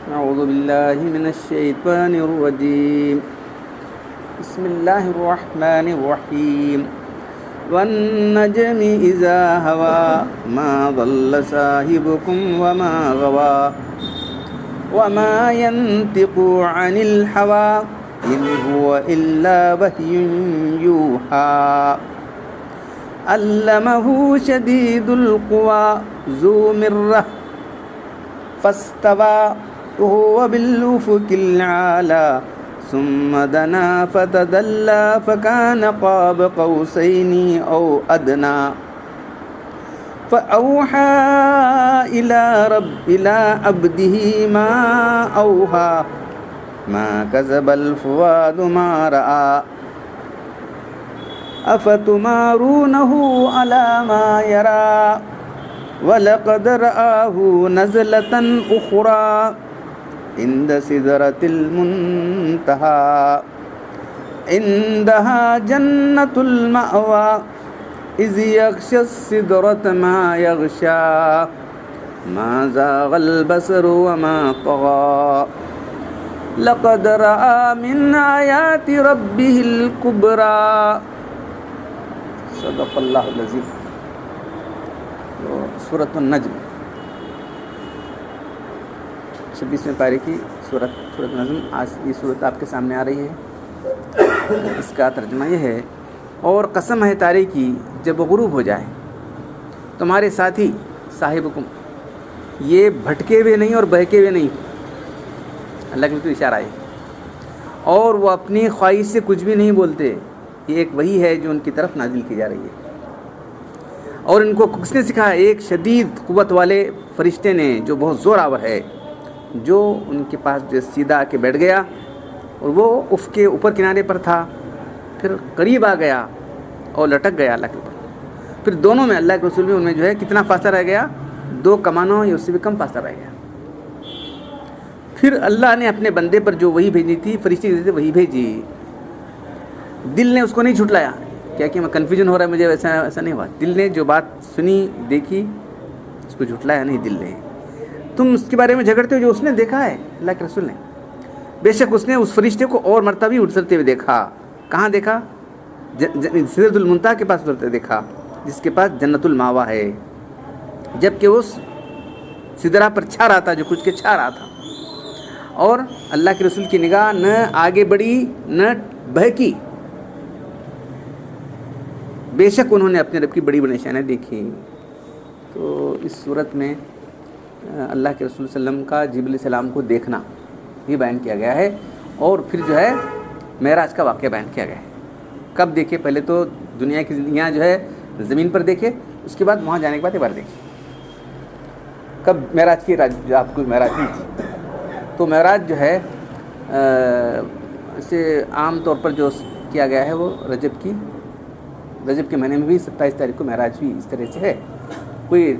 أعوذ بالله من الشيطان الرجيم. بسم الله الرحمن الرحيم. والنجم إذا هوى ما ضل صاحبكم وما غوى وما ينطق عن الهوى إن هو إلا وحي يوحى علمه شديد القوى ذو مرة فاستوى وهو بالأفق الأعلى ثم دنا فتدلى فكان قاب قوسين أو أدنى فأوحى إلى عبده ما أوحى ما كذب الفؤاد ما رأى أفتمارونه على ما يرى وَلَقَدْ رَآهُ نَزْلَةً أُخْرَى عند سدرة المنتهى عندها جنة المأوى إذ يغشى السدرة ما يغشى ما زاغ البصر وما طغى لقد رأى من آيات ربه الكبرى صدق اللہ العظیم. سورۃ النجم 26ویں پارے کی سورۃ نجم. آج یہ صورت آپ کے سامنے آ رہی ہے. اس کا ترجمہ یہ ہے: اور قسم ہے تارے کی جب غروب ہو جائے تمہارے ساتھی صاحبکم، یہ بھٹکے ہوئے نہیں اور بہکے ہوئے نہیں، اللہ کا تو اشارہ ہے، اور وہ اپنی خواہش سے کچھ بھی نہیں بولتے. یہ ایک وحی ہے جو ان کی طرف نازل کی جا رہی ہے. اور ان کو کس نے سکھایا؟ ایک شدید قوت والے فرشتے نے جو بہت زور آور ہے، جو ان کے پاس جو سیدھا آ کے بیٹھ گیا اور وہ افق کے اوپر کنارے پر تھا، پھر قریب آ گیا اور لٹک گیا اللہ کے اوپر. پھر دونوں میں اللہ کے رسول میں ان میں جو ہے کتنا فاصلہ رہ گیا؟ 2 کمانوں یا اس سے بھی کم فاصلہ رہ گیا. پھر اللہ نے اپنے بندے پر جو وحی بھیجی تھی، فرشتے سے وحی بھیجی. دل نے اس کو نہیں جھٹلایا کیا کہ میں کنفیوژن ہو رہا ہے مجھے، ایسا نہیں ہوا. دل نے جو بات سنی دیکھی اس کو جھٹلایا نہیں دل نے. تم اس کے بارے میں جھگڑتے ہو جو اس نے دیکھا ہے، اللہ کے رسول نے. بے شک اس نے اس فرشتے کو اور مرتبہ اترتے ہوئے دیکھا. کہاں دیکھا؟ سدرۃ المنتہا کے پاس اترتے دیکھا، جس کے پاس جنت الماوا ہے. جب کہ اس سدرہ پر چھا رہا تھا جو کچھ کے چھا رہا تھا، اور اللہ کے رسول کی نگاہ نہ آگے بڑھی نہ بہکی. بے شک انہوں نے اپنے رب کی بڑی بڑی نشانیاں دیکھی. تو اس صورت میں اللہ کے رسول صلی اللہ علیہ وسلم کا جبریل علیہ السلام کو دیکھنا یہ بیان کیا گیا ہے، اور پھر جو ہے معراج کا واقعہ بیان کیا گیا ہے. کب دیکھے؟ پہلے تو دنیا کی زندگی یہاں جو ہے زمین پر دیکھے، اس کے بعد وہاں جانے کے بعد ایک بار دیکھے. کب معراج کی جو آپ کو معراج کی تھی؟ تو معراج جو ہے اسے عام طور پر جو کیا گیا ہے وہ رجب کے مہینے میں بھی 27 تاریخ کو معراج ہوئی. اس طرح سے ہے، کوئی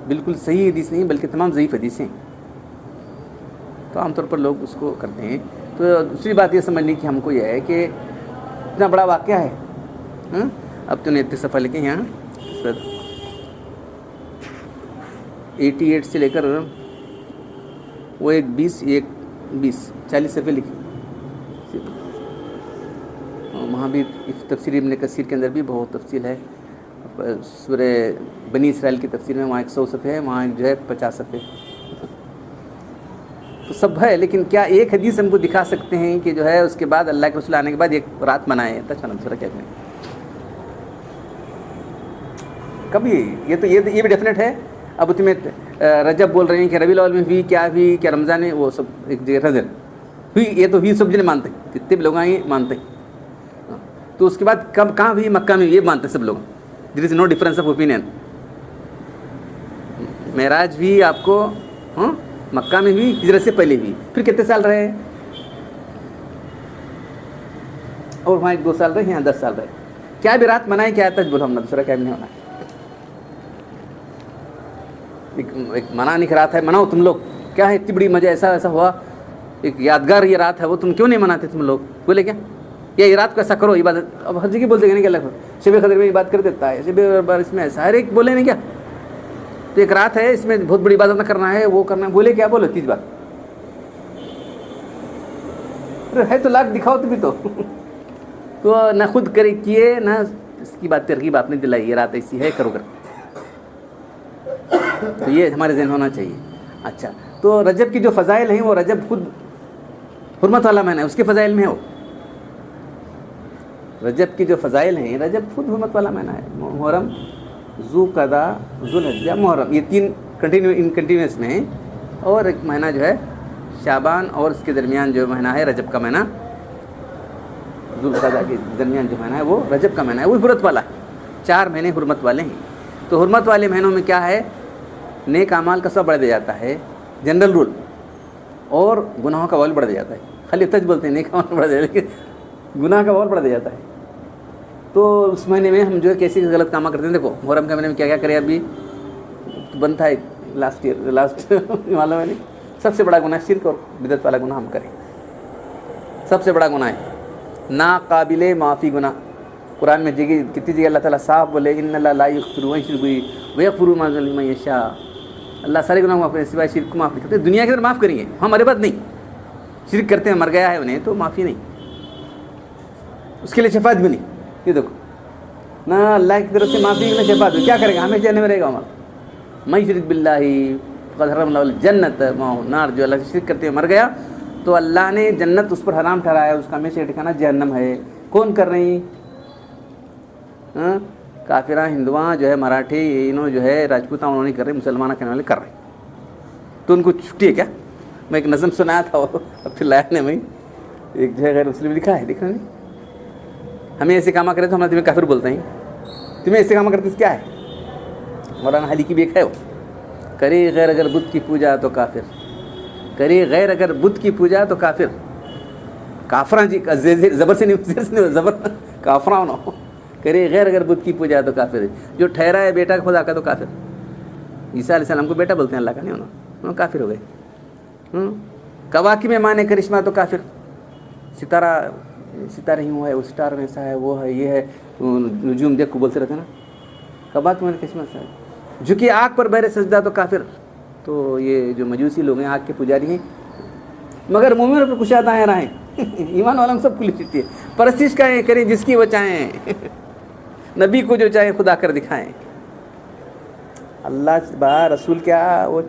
بالکل صحیح حدیث نہیں بلکہ تمام ضعیف حدیثیں، تو عام طور پر لوگ اس کو کرتے ہیں. تو دوسری بات یہ سمجھنے کی ہم کو یہ ہے کہ اتنا بڑا واقعہ ہے. اب تو نے اتنے صفحہ لکھے یہاں 88 سے لے کر وہ 40 صفحے لکھے. وہاں بھی تفسیر ابن کثیر کے اندر بھی بہت تفصیل ہے. سورہ بنی اسرائیل کی تفسیر میں وہاں 100 صفحے ہے، وہاں جو ہے 50 صفحے. تو سب ہے، لیکن کیا ایک حدیث ہم کو دکھا سکتے ہیں کہ جو ہے اس کے بعد اللہ کے رسول آنے کے بعد ایک رات منائے؟ اچھا نا دوسرا کہتے ہیں کبھی یہ بھی ڈیفینیٹ ہے. اب تمہیں رجب بول رہے ہیں کہ ربیع الاول میں ہوئی، کیا ہوئی، کیا رمضان میں، وہ سب ایک جگہ رجب ہوئی، یہ تو ہوئی سب جنے مانتے ہیں، کتنے بھی لوگ آئیں مانتے ہیں. تو اس کے بعد کہاں ہوئی؟ مکہ میں، یہ مانتے ہیں سب لوگ. دیر از نو ڈفرینس آف اوپینین. معراج بھی آپ کو مکہ میں ہوئی، ہجرت سے پہلے ہوئی. پھر کتنے سال رہے؟ اور وہاں 2 سال رہے، یہاں 10 سال رہے. کیا بھی رات منائے؟ کیا تج بولو ہم نے دوسرا کیا نہیں ہونا. ایک منانے کی رات ہے، مناؤ تم لوگ. کیا ہے اتنی بڑی مزہ، ایسا ہوا، ایک یادگار یہ رات ہے، وہ تم کیوں نہیں مناتے تم لوگ؟ بولے کیا یہ رات کو ایسا کرو عبادت. اب ہر جگہ بولتے ہیں کہ اللہ شب قدر میں عبادت کر دیتا ہے، شب بار اس میں ایسا ہر ایک بولے نہیں کیا. تو ایک رات ہے، اس میں بہت بڑی عبادت نہ کرنا ہے، وہ کرنا ہے. بولے کیا؟ بولو تیز بات. ہے تو لاکھ دکھاؤ تو بھی تو نہ خود کرے کیے نہ اس کی بات ترغیب آپ نے دلائی، یہ رات ایسی ہے کرو کر. تو یہ ہمارے ذہن ہونا چاہیے. اچھا تو رجب کی جو فضائل ہیں وہ رجب خود حرمت والا مہینہ ہے، اس کے فضائل میں ہو. رجب کی جو فضائل ہیں، رجب خود حرمت والا مہینہ ہے. محرم، ذو قعدہ، ذو الحجہ، محرم، یہ تین کنٹینیوس میں ہیں. اور ایک مہینہ جو ہے شعبان اور اس کے درمیان جو مہینہ ہے رجب کا مہینہ، ذو القعدہ کے درمیان جو مہینہ ہے وہ رجب کا مہینہ ہے، وہ حرمت والا ہے. 4 مہینے حرمت والے ہیں. تو حرمت والے مہینوں میں کیا ہے؟ نیک اعمال کا سب بڑھ دیا جاتا ہے، جنرل رول، اور گناہوں کا بول بڑھ دیا جاتا ہے. خالی تج بولتے ہیں نیک اعمال بڑھ دیا جاتا ہے، لیکن گناہ کا بول بڑھ دیا جاتا ہے. تو اس مہینے میں ہم جو ہے کیسے غلط کام کرتے ہیں. دیکھو محرم کے مہینے میں کیا کیا کرے. ابھی بند تھا لاسٹ معلوم ہے نہیں، سب سے بڑا گناہ شرک اور بدعت والا گناہ ہم کریں. سب سے بڑا گناہ ہے، ناقابل معافی گناہ. قرآن میں کتنی جگہ اللہ تعالیٰ صاحب بولے ان اللہ لا یغفر ان یشرک به ویغفر ما دون ذلک لمن یشاء. اللہ سارے گناہوں کو معاف کریں سوائے شرک کو معاف نہیں کرتے. دنیا کے اندر معاف کریں گے، ہمارے بات نہیں. شرک کرتے ہیں مر گیا ہے انہیں تو معافی نہیں، اس کے لیے شفاعت بھی نہیں. یہ دیکھو نہ اللہ کی طرف سے معافی نہ شفاعت. کیا کرے گا؟ ہمیں جہنم میں رہے گا. ہمارا من یشرک باللہ فقد حرم اللہ الجنۃ ومأواه النار. جو اللہ سے شرک کرتے ہوئے مر گیا تو اللہ نے جنت اس پر حرام ٹھہرایا، اس کا ہمیشہ ٹھکانہ جہنم ہے. کون کر رہی؟ کافراں، ہندواں جو ہے، مراٹھی، انہوں جو ہے راجپوتاں، انہوں نہیں کر رہے، مسلمانہ کہنے والے کر رہے. تو ان کو چھٹی ہے کیا؟ میں ایک نظم سنایا تھا اب پھر لایا نے میں ایک جو ہے غیر مسلم لکھا ہے، دیکھ رہے نہیں. ہمیں ایسے کام کرے تو ہم تمہیں کافر بولتے ہیں. تمہیں ایسے کام کرتے کیا ہے؟ مولانا حلی کی بھی ایک ہے، وہ کرے غیر اگر بت کی پوجا تو کافر. کرے غیر اگر بت کی پوجا تو کافر. کافراں جی زبر سے نہیں، زبر کافراں نہ کرے غیر اگر بت کی پوجا تو کافر. جو ٹھہرا ہے بیٹا خدا کا تو کافر. عیسیٰ علیہ السلام کو بیٹا بولتے ہیں اللہ کا، نہیں انہوں کافر ہو گئے. کواکب میں مانے کرشمہ تو کافر. ستارہ ہی ہوا ہے، وہ اسٹار میں ایسا ہے، وہ ہے، یہ ہے، نجوم دیکھ کو بولتے رہتے ہیں نا. کواکب میں کرشمہ سے جھکی آگ پر بہرے سجدہ تو کافر. تو یہ جو مجوسی لوگ ہیں آگ کے پجاری ہیں، مگر مومنوں پر کشادہ راہیں. ایمان والوں سب کو لکھتی ہے. پرستش کا کریں جس کی وہ چاہیں، نبی کو جو چاہیں خدا کر دکھائیں. اللہ با رسول کیا وہ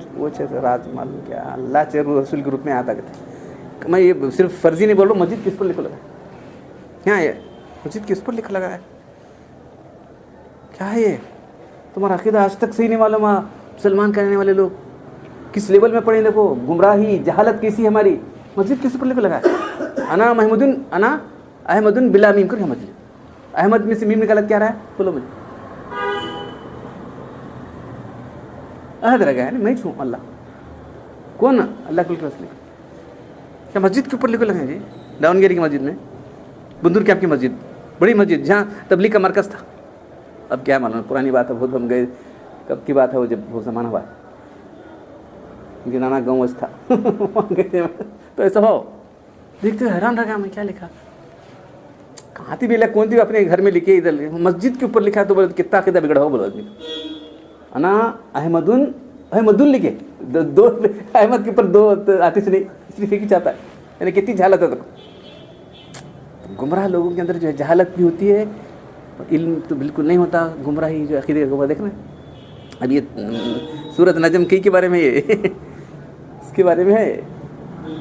رات معلوم کیا اللہ چاہے رسول کے روپ میں آتا کرتے. میں یہ صرف فرضی نہیں بول رہا ہوں. مسجد کس پر لکھا لگا ہے؟ کیا یہ مسجد کس پر لکھا لگا ہے؟ کیا ہے یہ؟ تمہارا عقیدہ آج تک صحیح نہیں معلوم. مسلمان کہنے والے لوگ کس لیول میں پڑھیں. دیکھو گمراہی جہالت کیسی ہماری. مسجد کس پر لکھا لگا ہے؟ انا احمد بلا میم کر مسجد. احمد میں سے میم نکالت کیا رہا ہے؟ بولو مجھے. احد رہ گیا ہے میں چھوں اللہ. کون اللہ کے رسول؟ کیا مسجد کے اوپر لکھے لگے جی؟ ڈاؤن گیری کی مسجد میں، بندور کیمپ کی مسجد، بڑی مسجد جہاں تبلیغ کا مرکز تھا. اب کیا معلوم، پرانی بات ہے، بہت ہم گئے. کب کی بات ہے وہ؟ جب وہ زمانہ ہوا ہے، نانا گاؤں ویسے تھا وہاں گئے تھے. تو ایسا ہو دیکھتے حیران رہ گیا میں، کیا لکھا؟ کہاں تھی بھی لکھ کون تھی؟ اپنے گھر میں لکھے ادھر مسجد کے اوپر لکھا. تو بولے کتنا عقیدہ بگڑا ہو. بولو آدمی انا احمد لکھے دو احمد کے اوپر دو آتش نہیں، صرف ایک ہی چاہتا ہے. یعنی کتنی جہالت ہے. تو گمراہ لوگوں کے اندر جو ہے جہالت بھی ہوتی ہے، علم تو بالکل نہیں ہوتا. گمراہی جو عقیدے کا گمراہ. دیکھنا اب یہ سورۃ نجم کی کے بارے میں، یہ اس کے بارے میں ہے،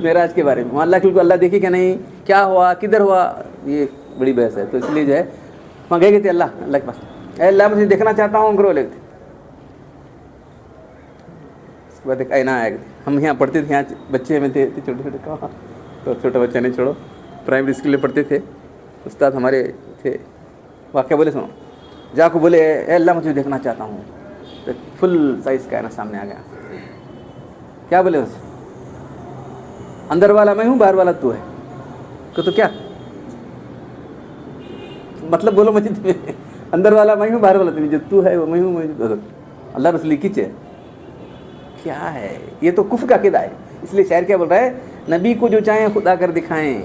معراج کے بارے میں. اللہ کے اللہ دیکھے کہ نہیں، کیا ہوا، کدھر ہوا، یہ بڑی بحث ہے. تو اس لیے جو ہے وہاں گئے تھے اللہ کے پاس. اے اللہ مجھے دیکھنا چاہتا ہوں کرو لے. اس کے بعد ایک آئینہ آیا. ہم یہاں پڑھتے تھے، یہاں بچے میں تھے چھوٹے چھوٹے. کہاں تو چھوٹا بچہ نہیں چھوڑو، پرائمری اسکول میں پڑھتے تھے. استاد ہمارے تھے. واقعہ بولے سنو. جا کو بولے اے اللہ مجھے دیکھنا چاہتا ہوں. تو فل سائز کا آئینہ سامنے آ گیا. کیا بولے اس؟ اندر والا میں ہوں، باہر والا تو ہے. تو کیا مطلب بولو مجھے. اندر والا میں ہوں، باہر والا تو جو تو ہے وہ میں ہوں. اللہ رسول کی چیز کیا ہے؟ یہ تو کفر کا عقیدہ ہے. اس لیے شاعر کیا بول رہا ہے؟ نبی کو جو چاہیں خدا کر دکھائیں.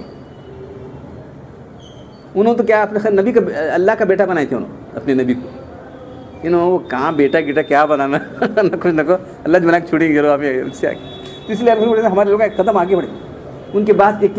انہوں تو کیا اپنے نبی کا اللہ کا بیٹا بنائے تھے انہوں اپنے نبی کو. وہ کہاں بیٹا گیٹا کیا بنانا نہ کچھ نہ کو. اللہ بنا کے چھوڑیں گے آپ اس سے. اس لیے ہمارے لوگ ایک قدم آگے بڑھے. ان کے بعد ایک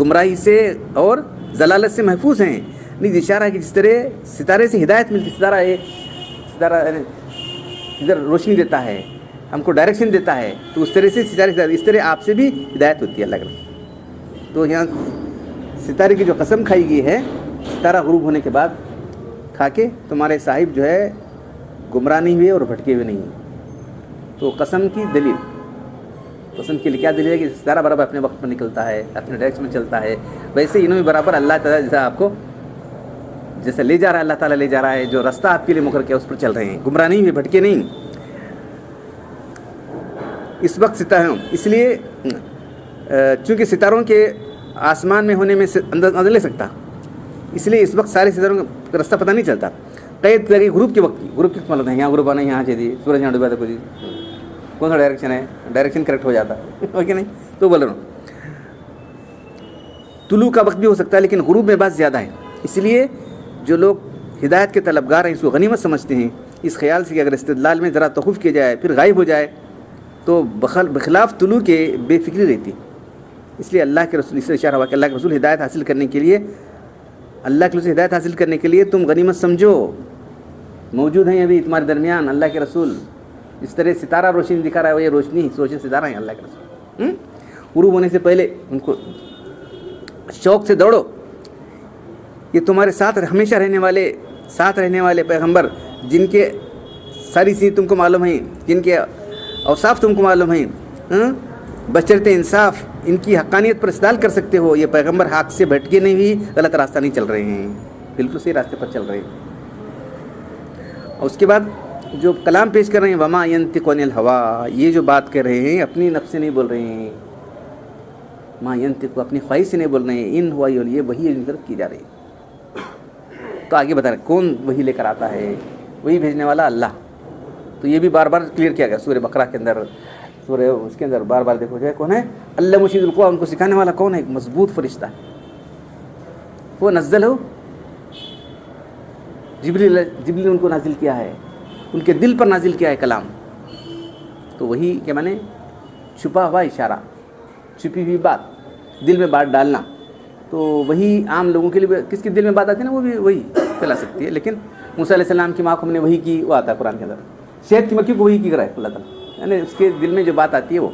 گمراہی سے اور ضلالت سے محفوظ ہیں. نہیں اشارہ ہے کہ جس طرح ستارے سے ہدایت ملتی، ستارہ ادھر روشنی دیتا ہے، ہم کو ڈائریکشن دیتا ہے، تو اس طرح سے ستارے اس طرح آپ سے بھی ہدایت ہوتی ہے اللہ کے. تو یہاں ستارے کی جو قسم کھائی گئی ہے، ستارہ غروب ہونے کے بعد کھا کے تمہارے صاحب جو ہے گمراہ نہیں ہوئے اور بھٹکے ہوئے نہیں ہیں. تو قسم کی دلیل، قسم کے لیے کیا دلیل ہے کہ ستارہ برابر اپنے وقت پر نکلتا ہے، اپنے ڈائریکشن میں چلتا ہے، ویسے انہوں بھی برابر اللہ تعالیٰ جیسا آپ کو جیسے لے جا رہا ہے، اللہ تعالیٰ لے جا رہا ہے، جو رستہ آپ کے لیے مقرر کیا اس پر چل رہے ہیں، گمراہ نہیں ہوئے، بھٹکے نہیں. اس وقت ستاروں اس لیے چونکہ ستاروں کے آسمان میں ہونے میں اندر لے سکتا، اس لیے اس وقت سارے ستاروں کا راستہ پتہ نہیں چلتا. قید لگی غروب کے وقت کی، غروب کس معلوم ہے یہاں غروب آنا، یہاں چاہیے سورج یہاں ڈوبا تھا، کچھ کون سا ڈائریکشن ہے، ڈائریکشن کریکٹ ہو جاتا ہے اوکے نہیں. تو بول رہا ہوں طلوع کا وقت بھی ہو سکتا ہے لیکن غروب میں بات زیادہ ہے. اس لیے جو لوگ ہدایت کے طلبگار ہیں اس کو غنیمت سمجھتے ہیں، اس خیال سے کہ اگر استدلال میں ذرا توقف کیا جائے پھر غائب ہو جائے تو بخلاف طلوع کے بے فکری رہتی. اس لیے اللہ کے رسول، اس سے اشارہ ہوا کہ اللہ کے رسول ہدایت حاصل کرنے کے لیے، اللہ کے رسول ہدایت حاصل کرنے کے لیے تم غنیمت سمجھو، موجود ہیں ابھی تمہارے درمیان اللہ کے رسول. اس طرح ستارہ روشنی دکھا رہا ہے، وہ یہ روشنی ستارہ ہیں اللہ کے رسول. غروب ہونے سے پہلے ان کو شوق سے دوڑو. یہ تمہارے ساتھ ہمیشہ رہنے والے پیغمبر جن کے ساری چیزیں تم کو معلوم ہیں، جن کے اوصاف تم کو معلوم ہیں، بشرطِ انصاف ان کی حقانیت پر استدلال کر سکتے ہو. یہ پیغمبر حق سے بھٹکے نہیں ہوئی، غلط راستہ نہیں چل رہے ہیں، بالکل صحیح راستے پر چل رہے ہیں. اور اس کے بعد جو کلام پیش کر رہے ہیں وما ینطق عن الہوا، یہ جو بات کر رہے ہیں اپنی نفس سے نہیں بول رہے ہیں، ما ینطق اپنی خواہش سے نہیں بول رہے ہیں، ان ہوا یہ وحی ان طرف کی جا رہی ہے. تو آگے بتا رہے کون وحی لے کر آتا ہے، وہی بھیجنے والا اللہ. تو یہ بھی بار بار کلیئر کیا گیا سورہ بقرہ کے اندر، سورہ اس کے اندر بار بار دیکھو جائے کون ہے اللہ مشید القوا، ان کو سکھانے والا کون ہے، ایک مضبوط فرشتہ ہے. وہ نزل ہو جبریل ان کو نازل کیا ہے، ان کے دل پر نازل کیا ہے کلام. تو وہی کہ میں نے چھپا ہوا اشارہ، چھپی ہوئی بات، دل میں بات ڈالنا. تو وہی عام لوگوں کے لیے کس کے دل میں بات آتی ہے نا وہ بھی وہی پھیلا سکتی ہے. لیکن موسیٰ علیہ السلام کی ماں کو ہم نے وہی کی، وہ آتا ہے قرآن کے اندر. شہد کی مکھی کو وہی کی کرا ہے اللہ تعالیٰ، یعنی اس کے دل میں جو بات آتی ہے وہ.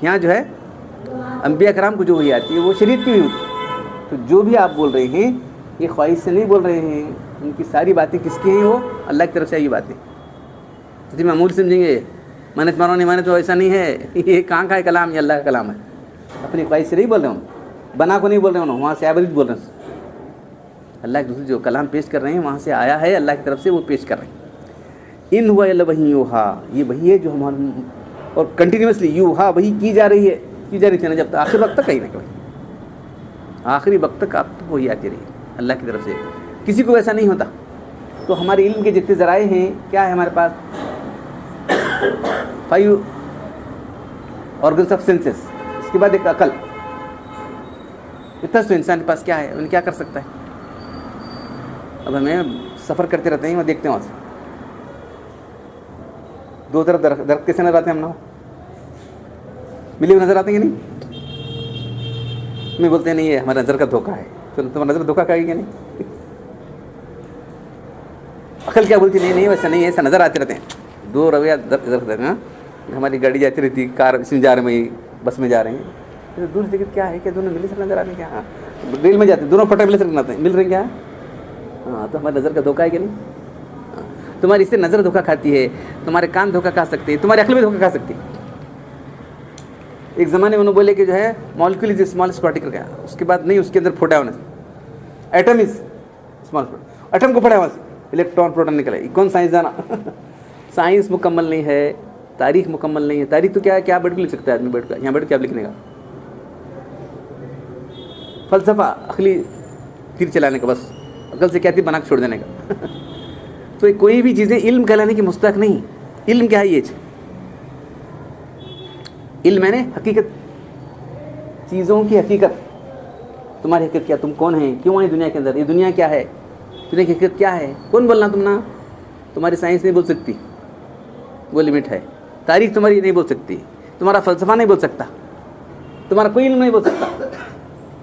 یہاں جو ہے انبیاء کرام کو جو وہی آتی ہے وہ شریعت کی ہوئی ہوتی. تو جو بھی آپ بول رہے ہیں یہ خواہش سے نہیں بول رہے ہیں، ان کی ساری باتیں کس کی ہیں، وہ اللہ کی طرف سے آئی باتیں. جی معمول سمجھیں گے، مانت مانو نہیں مانے تو ایسا نہیں ہے، یہ کہاں کا ہے کلام، یہ اللہ کا کلام ہے. اپنی خواہش سے نہیں بول رہے ہوں، بنا کو نہیں بول رہے ہوں، وہاں سے ایوریج بول رہے ہیں. اللہ کے دوسرے جو کلام پیش کر رہے ہیں وہاں سے آیا ہے، اللہ کی طرف سے وہ پیش کر رہے ہیں. ان ہوا الا وحی یوحا، یہ وہی ہے جو ہمارے اور کنٹینیوسلی یوحا وہی کی جا رہی تھی نا جب تک آخر وقت تک، کہیں نہ کہیں آخری وقت تک آپ تک وہی آتی رہی اللہ کی طرف سے. کسی کو ایسا نہیں ہوتا. تو ہمارے علم کے جتنے ذرائع ہیں کیا ہے ہمارے پاس 5 آرگنس آف سینسز، اس کے بعد ایک عقل. اتنا تو انسان کے پاس کیا ہے، انہیں کیا کر سکتا ہے. اب ہمیں سفر کرتے رہتے ہیں، وہ دیکھتے ہیں وہاں سے دو طرف درخت کیسے نظر آتے ہیں، ہم نہ ملے ہوئے نظر آتے ہیں کہ نہیں. میں بولتے ہیں نہیں یہ ہمارا نظر کا دھوکہ ہے. تو تمہارا نظر دھوکہ کھائے گی کہ نہیں. عقل کیا بولتی نہیں نہیں ویسا نہیں ہے، ایسا نظر آتے رہتے ہیں. دو رویہ درخت ہیں، ہماری گاڑی جاتی رہتی، کار اس میں جا رہے ہیں، بس میں جا رہے ہیں، دور سے کیا ہے کہ دونوں ملے سر نظر آتے ہیں کیا. ہاں ریل میں جاتے ہیں، دونوں پٹے ملے سر آتے ہیں، مل رہے ہیں کیا. ہاں تو ہماری نظر کا دھوکہ ہے کہ نہیں. تمہاری اس سے نظر دھوکہ کھاتی ہے، تمہارے کان دھوکہ کھا سکتے ہیں، تمہاری عقل بھی دھوکہ کھا سکتی ہے. ایک زمانے میں انہوں بولے کہ جو ہے مالیکول از اسمالسٹ پارٹیکل کا، اس کے بعد نہیں، اس کے اندر پھوٹا ہونے سے ایٹم از اسمالسٹ، ایٹم کو پڑھا وہاں سے الیکٹران پروٹون نکلے. کون سائنس جانا. سائنس مکمل نہیں ہے، تاریخ مکمل نہیں ہے. تاریخ تو کیا ہے، کیا بیٹھ کے لکھ سکتا ہے آدمی، بیٹھ کر یہاں بیٹھ کے کیا لکھنے کا. فلسفہ عقلی تیر چلانے کا، بس عقل سے کیا تیر بنا کے چھوڑ دینے کا. تو کوئی بھی چیزیں علم کہلانے کی مستحق نہیں. علم کیا ہے، یہ علم ہے نا حقیقت، چیزوں کی حقیقت. تمہاری حقیقت کیا، تم کون ہیں، کیوں آئے دنیا کے اندر، یہ دنیا کیا ہے، دنیا کی حقیقت کیا ہے. کون بولنا تم نا. تمہاری سائنس نہیں بول سکتی، وہ لمٹ ہے. تاریخ تمہاری نہیں بول سکتی، تمہارا فلسفہ نہیں بول سکتا، تمہارا کوئی علم نہیں بول سکتا.